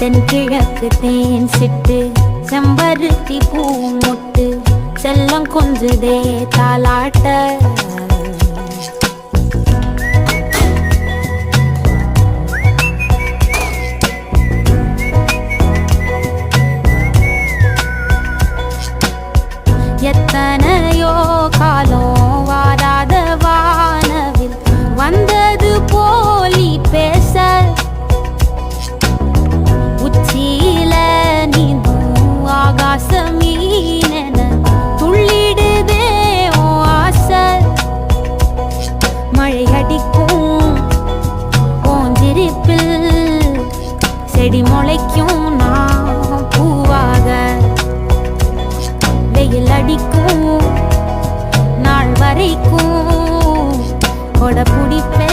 தென்கிழக்கு தேன் சிட்டு செம்பருத்தி பூ மொட்டு செல்லம் கொஞ்சுதே தாலாட்ட எத்தனையோ காலம் வாராத வானவில் வந்தது போலி பேச உச்சியில நீந்தும் ஆகாச மீனென துள்ளிடுதே உன் ஆசை மழை அடிக்கும் போஞ்சிருப்பில் செடி முளைக்கும் நான் பூவாக வெயில் அடிக்கும் நாள் வரைக்கும் கொடை பிடிப்பே